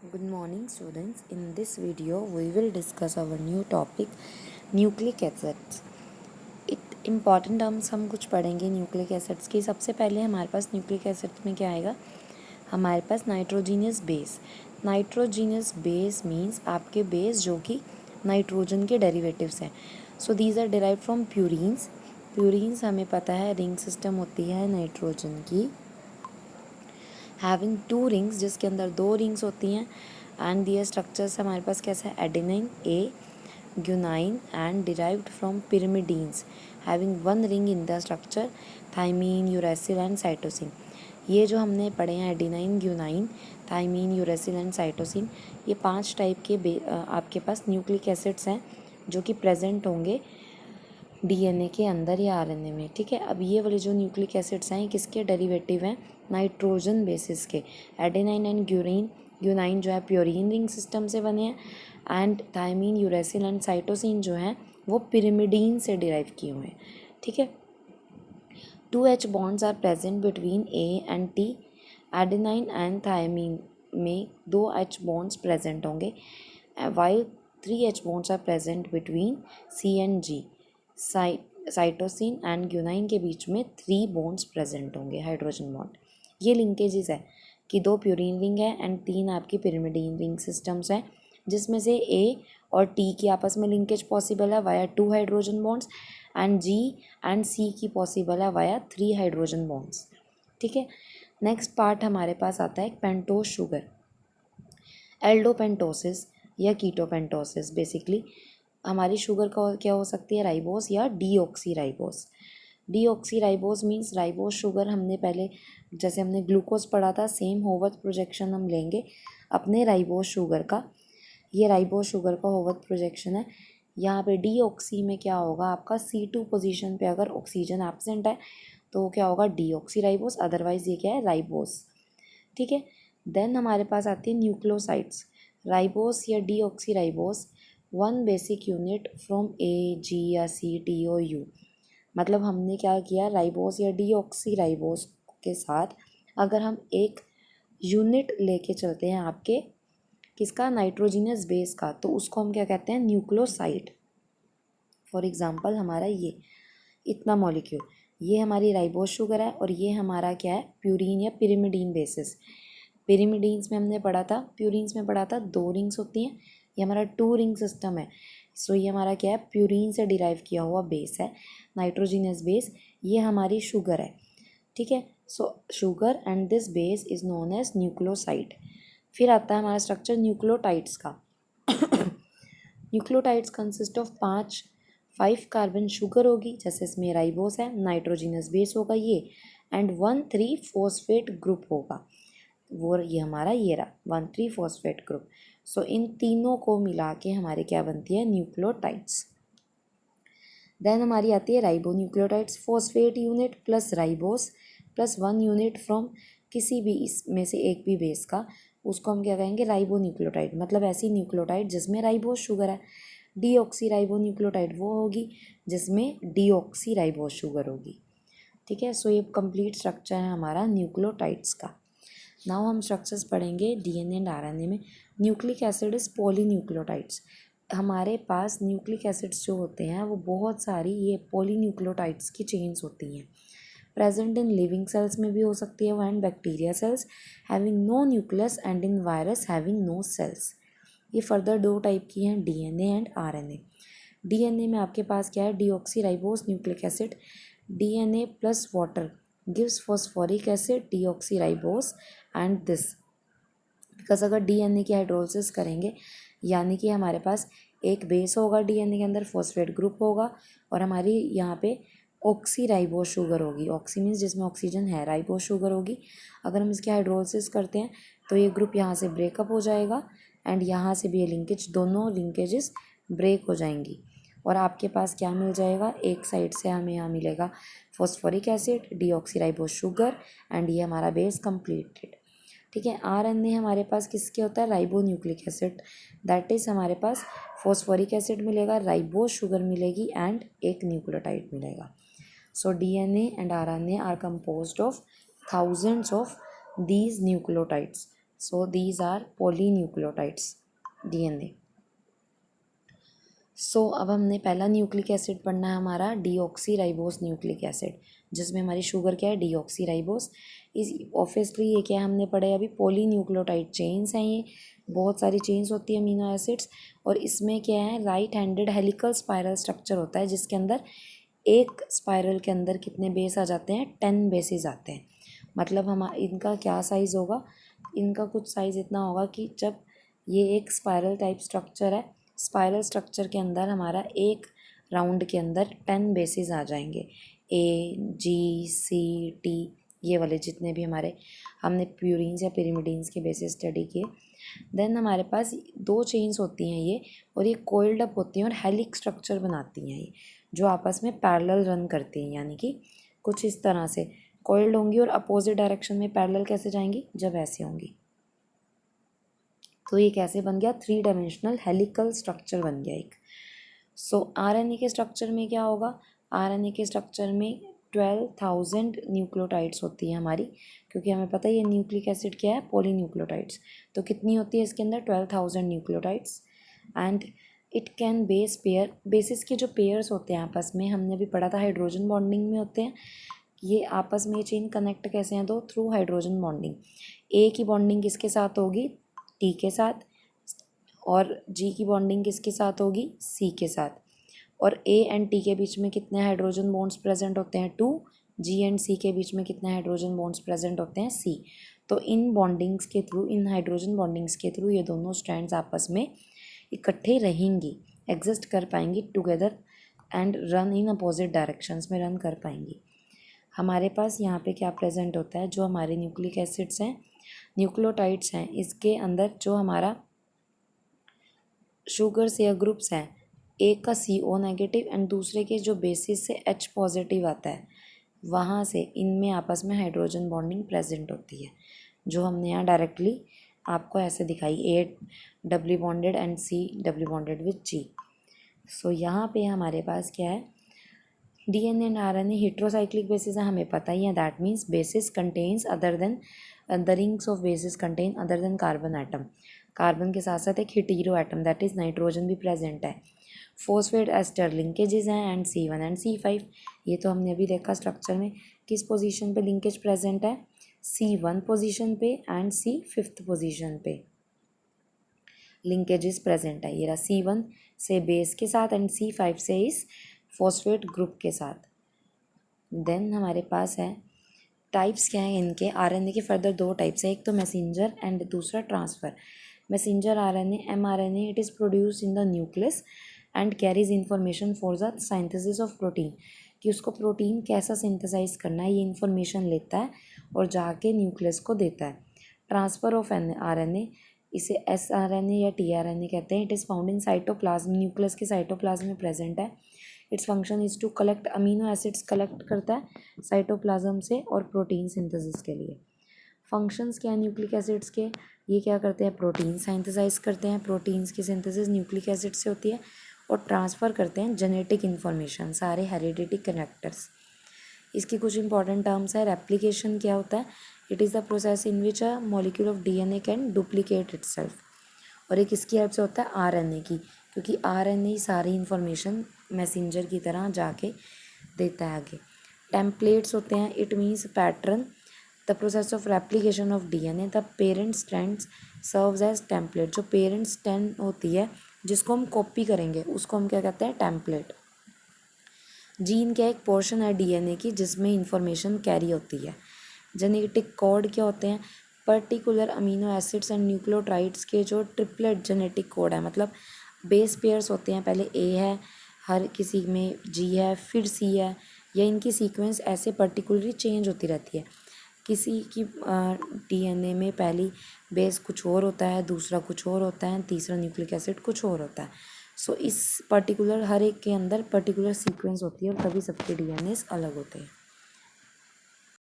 Good morning students. In this video we will discuss our new topic nucleic acids. Important terms हम कुछ पढ़ेंगे nucleic acids की. सबसे पहले हमारे पास न्यूक्लिक एसिड्स में क्या आएगा, हमारे पास nitrogenous base. Nitrogenous base means आपके बेस जो कि नाइट्रोजन के डेरिवेटिव्स हैं. So these are derived from purines. Purines हमें पता है रिंग सिस्टम होती है नाइट्रोजन की, हैविंग 2 रिंग्स, जिसके अंदर 2 रिंग्स होती हैं. एंड दियर स्ट्रक्चर्स हमारे पास कैसा है, adenine a guanine and derived from pyrimidines having 1 ring in the structure, thymine uracil and cytosine. ये जो हमने पढ़े हैं adenine guanine thymine uracil and cytosine, ये 5 टाइप के आपके पास न्यूक्लिक एसिड्स हैं जो कि प्रेजेंट होंगे डीएनए के अंदर या आरएनए में. ठीक है, अब ये वाले जो न्यूक्लिक एसिड्स हैं किसके डेरिवेटिव हैं, नाइट्रोजन बेसिस के. एडेनाइन एंड ग्यूनाइन जो है प्योरीन रिंग सिस्टम से बने हैं, and thymine uracil and cytosine जो हैं वो पिरिमिडीन से डिराइव किए हुए हैं. ठीक है, 2H bonds are present between A and T. Adenine and thymine में 2H बॉन्ड्स प्रेजेंट होंगे, while 3H bonds are present between C and G. Cytosine and guanine के बीच में 3 बॉन्ड्स प्रेजेंट होंगे, हाइड्रोजन बॉन्ड. ये लिंकेजेस है कि 2 purine ring है एंड 3 आपकी पिरिमिडीन रिंग सिस्टम्स हैं, जिसमें से ए और टी की आपस में लिंकेज पॉसिबल है via 2 hydrogen bonds, and G and C की पॉसिबल है वाया 3 हाइड्रोजन बॉन्ड्स. ठीक है, नेक्स्ट पार्ट हमारे पास आता है पेंटोज शुगर. एल्डोपेंटोसिस या कीटोपेंटोसिस. बेसिकली हमारी शुगर का क्या हो सकती है, राइबोस या deoxy ribose. Deoxy ribose means ribose sugar. हमने पहले जैसे हमने ग्लूकोज पढ़ा था, सेम होवर्थ प्रोजेक्शन हम लेंगे अपने राइबोस शुगर का. ये राइबोस शुगर का होवर्थ प्रोजेक्शन है. यहाँ पे डीऑक्सी में क्या होगा, आपका C2 पोजीशन पे अगर ऑक्सीजन एब्सेंट है तो क्या होगा, डीऑक्सी राइबोस. अदरवाइज ये क्या है, राइबोस. ठीक है, देन हमारे पास आती है न्यूक्लियोसाइड्स. राइबोस या deoxy ribose 1 basic unit from A G या सी टी ओ यू. मतलब हमने क्या किया, राइबोस या डीऑक्सी राइबोस के साथ अगर हम एक यूनिट लेके चलते हैं आपके किसका, नाइट्रोजीनियस बेस का, तो उसको हम क्या कहते हैं, न्यूक्लियोसाइड. फॉर एग्जांपल हमारा ये इतना मॉलिक्यूल, ये हमारी राइबोस शुगर है और ये हमारा क्या है, प्यूरीन या पिरिमिडीन बेसिस. पिरिमिडीन्स में हमने पढ़ा था, प्यूरीन्स में पढ़ा था 2 रिंग्स होती हैं, ये हमारा 2 रिंग सिस्टम है. सो ये हमारा क्या है, प्यूरीन से डिराइव किया हुआ बेस है, नाइट्रोजीनियस बेस. ये हमारी शुगर है. ठीक है, so sugar and this base is known as nucleoside. फिर आता है हमारा स्ट्रक्चर न्यूक्लियोटाइड्स का. Nucleotides consist of 5 carbon sugar होगी, जैसे इसमें राइबोस है, नाइट्रोजीनियस बेस होगा ये, एंड 1,3 फॉस्फेट ग्रुप होगा, वो ये हमारा ये रहा 1,3 फॉस्फेट ग्रुप. सो इन तीनों को मिला के हमारे क्या बनती है, न्यूक्लियोटाइड्स. देन हमारी आती है ribo nucleotides. Phosphate unit plus ribose plus 1 unit from किसी भी इसमें से एक भी बेस का, उसको हम क्या कहेंगे, राइबो न्यूक्लियोटाइड. मतलब ऐसी न्यूक्लियोटाइड जिसमें राइबोस शुगर है. डीऑक्सी राइबो न्यूक्लियोटाइड वो होगी जिसमें डीऑक्सी राइबोस शुगर होगी. ठीक है, सो ये कंप्लीट स्ट्रक्चर है हमारा न्यूक्लियोटाइड्स का. नाउ हम स्ट्रक्चर्स पढ़ेंगे डीएनए एंड आरएनए में. Nucleic acid is polynucleotides. हमारे पास न्यूक्लिक एसिड्स जो होते हैं वो बहुत सारी ये पॉलीन्यूक्लियोटाइड्स की चेन्स होती हैं. प्रेजेंट इन लिविंग सेल्स में भी हो सकती है वो, and bacteria cells having no nucleus, and in virus having no cells. ये फर्दर 2 टाइप की हैं, डीएनए एंड आरएनए. डीएनए में आपके पास क्या है, deoxy ribose nucleic acid. DNA plus water gives phosphoric acid deoxy ribose and this. Because अगर DNA की hydrolysis करेंगे, यानी कि हमारे पास एक बेस होगा डीएनए के अंदर, फॉस्फेट ग्रुप होगा, और हमारी यहाँ पे ऑक्सी राइबोस शुगर होगी. ऑक्सी मीन्स जिसमें ऑक्सीजन है, राइबोस शुगर होगी. अगर हम इसकी हाइड्रोलिसिस करते हैं तो ये ग्रुप यहाँ से ब्रेकअप हो जाएगा, एंड यहाँ से भी ये लिंकेज, दोनों लिंकेजेस ब्रेक हो जाएंगी, और आपके पास क्या मिल जाएगा, एक साइड से हमें यहाँ मिलेगा phosphoric acid deoxy ribose sugar, and ये हमारा बेस कंप्लीटेड. ठीक है, आरएनए हमारे पास किसके होता है, ribonucleic acid. That is हमारे पास फॉस्फोरिक एसिड मिलेगा, राइबोस शुगर मिलेगी, एंड एक न्यूक्लियोटाइड मिलेगा. So DNA and RNA are composed of thousands of these nucleotides. So these are polynucleotides DNA। So अब हमने पहला न्यूक्लिक एसिड पढ़ना है हमारा डीऑक्सीराइबोस न्यूक्लिक एसिड, जिसमें हमारी शुगर क्या है, डीऑक्सीराइबोस। इस ऑब्वियसली ये क्या हमने पढ़े अभी, पॉलीन्यूक्लियोटाइड चेन्स हैं, ये बहुत सारी चेन्स होती है अमीनो एसिड्स। और इसमें क्या है, right handed helical spiral structure होता है, जिसके अंदर एक स्पाइरल के अंदर कितने बेस आ जाते हैं, 10 बेसिस आते हैं। मतलब हम इनका क्या साइज़ होगा, इनका कुछ साइज़ इतना होगा कि जब ये एक स्पाइरल टाइप स्ट्रक्चर है, स्पाइरल स्ट्रक्चर के अंदर हमारा एक राउंड के अंदर 10 बेसिस आ जाएंगे, AGCT, ये वाले जितने भी हमारे हमने प्यूरिन्स या पिरिमिडीन्स के बेसिस स्टडी किए। देन हमारे पास 2 चेन्स होती हैं ये, और ये कोइल्ड अप होती हैं और हेलिक स्ट्रक्चर बनाती हैं ये, जो आपस में पैरेलल रन करती हैं, यानी कि कुछ इस तरह से कोइल्ड होंगी और अपोजिट डायरेक्शन में पैरेलल कैसे जाएंगी, जब ऐसे होंगी। तो ये कैसे बन गया, 3 डायमेंशनल हेलिकल स्ट्रक्चर बन गया एक। सो RNA के स्ट्रक्चर में क्या होगा, RNA के स्ट्रक्चर में 12,000 न्यूक्लियोटाइड्स होती है हमारी, क्योंकि हमें पता है ये न्यूक्लिक एसिड क्या है, पॉलीन्यूक्लियोटाइड्स। तो कितनी होती है इसके अंदर, 12,000 nucleotides. And it can base pair, basis के जो पेयर्स होते हैं आपस में, हमने भी पढ़ा था हाइड्रोजन बॉन्डिंग में होते हैं ये, आपस में ये चेन कनेक्ट कैसे हैं, तो थ्रू हाइड्रोजन बॉन्डिंग। ए की बॉन्डिंग किसके साथ होगी, T के साथ, और G की बॉन्डिंग किसके साथ होगी, C के साथ। और A एंड T के बीच में कितने हाइड्रोजन बॉन्ड्स प्रेजेंट होते हैं, 2। G एंड C के बीच में कितने हाइड्रोजन बॉन्ड्स प्रेजेंट होते हैं, C। तो इन बॉन्डिंग्स के थ्रू, इन हाइड्रोजन बॉन्डिंग्स के थ्रू ये दोनों स्ट्रैंड्स आपस में इकट्ठे रहेंगी, एग्जिस्ट कर पाएंगी together and run in opposite directions में रन कर पाएंगी। हमारे पास यहाँ पे क्या प्रेजेंट होता है, जो हमारे न्यूक्लिक एसिड्स हैं, न्यूक्लियोटाइड्स हैं, इसके अंदर जो हमारा शुगर से ग्रुप्स हैं, एक का CO नेगेटिव एंड दूसरे के जो बेसिस से H पॉजिटिव आता है, वहाँ से इनमें आपस में हाइड्रोजन बॉन्डिंग प्रेजेंट होती है, जो हमने यहाँ डायरेक्टली आपको ऐसे दिखाई, A doubly bonded and C doubly bonded with G। सो यहाँ पे हमारे पास क्या है, DNA and RNA heterocyclic basis है, हमें पता ही है, that means basis contains other than the rings of basis contain other than carbon atom. Carbon के साथ साथ एक हीटेरो एटम दैट इज़ नाइट्रोजन भी प्रेजेंट है। फोस्फेट एस्टर लिंकेजेस हैं एंड C1 एंड C5, ये तो हमने अभी देखा स्ट्रक्चर में। किस पोजीशन पे लिंकेज प्रेजेंट है, C1 पोजीशन पे एंड C 5th पोजीशन पे लिंकेजेस प्रेजेंट है। ये रहा C1 से बेस के साथ एंड C5 से इस फॉस्फेट ग्रुप के साथ। देन हमारे पास है टाइप्स क्या हैं इनके, RNA के फर्दर 2 टाइप्स है, एक तो मैसेंजर एंड दूसरा transfer. Messenger RNA mRNA, it is produce in the nucleus and carries information for the synthesis of protein, कि उसको प्रोटीन कैसा सिंथेसाइज करना है ये इन्फॉर्मेशन लेता है और जाके न्यूक्लियस को देता है। ट्रांसफ़र ऑफ RNA, इसे sRNA या tRNA कहते हैं। It is found in cytoplasm, nucleus के साइटोप्लाज्म में प्रेजेंट है। Its function is to collect amino acids, collect करता है साइटोप्लाज्म से और प्रोटीन सिंथेसिस के लिए। फंक्शंस क्या है न्यूक्लिक एसिड्स के, ये क्या करते हैं, प्रोटीन सिंथेसाइज करते हैं, प्रोटीन्स की सिंथेसिस न्यूक्लिक एसिड से होती है, और ट्रांसफ़र करते हैं जेनेटिक इन्फॉर्मेशन, सारे हेरिडिटी कनेक्टर्स। इसकी कुछ इंपॉर्टेंट टर्म्स है, रेप्लिकेशन क्या होता है, it is the process in which a molecule of DNA can duplicate itself, और एक किसकी हेल्प से होता है, RNA की, क्योंकि RNA ही सारी इन्फॉर्मेशन मैसेंजर की तरह जाके देता है आगे। टेम्पलेट्स होते हैं, it means pattern, the process of replication of DNA, the parent strands serves as template, जो पेरेंट स्ट्रैंड होती है जिसको हम कॉपी करेंगे उसको हम क्या कहते हैं, टेम्पलेट। जीन क्या एक पोर्शन है DNA की जिसमें इंफॉर्मेशन कैरी होती है। जेनेटिक कोड क्या होते हैं, particular amino acids and nucleotides के जो ट्रिपलेट जेनेटिक कोड है, मतलब बेस पेयर्स होते हैं, पहले A है, हर किसी में G है, फिर C है, या इनकी सीक्वेंस ऐसे पर्टिकुलरली चेंज होती रहती है। किसी की DNA में पहली बेस कुछ और होता है, दूसरा कुछ और होता है, तीसरा न्यूक्लिक एसिड कुछ और होता है। सो इस पर्टिकुलर हर एक के अंदर पर्टिकुलर सीक्वेंस होती है और तभी सबके DNAs अलग होते हैं।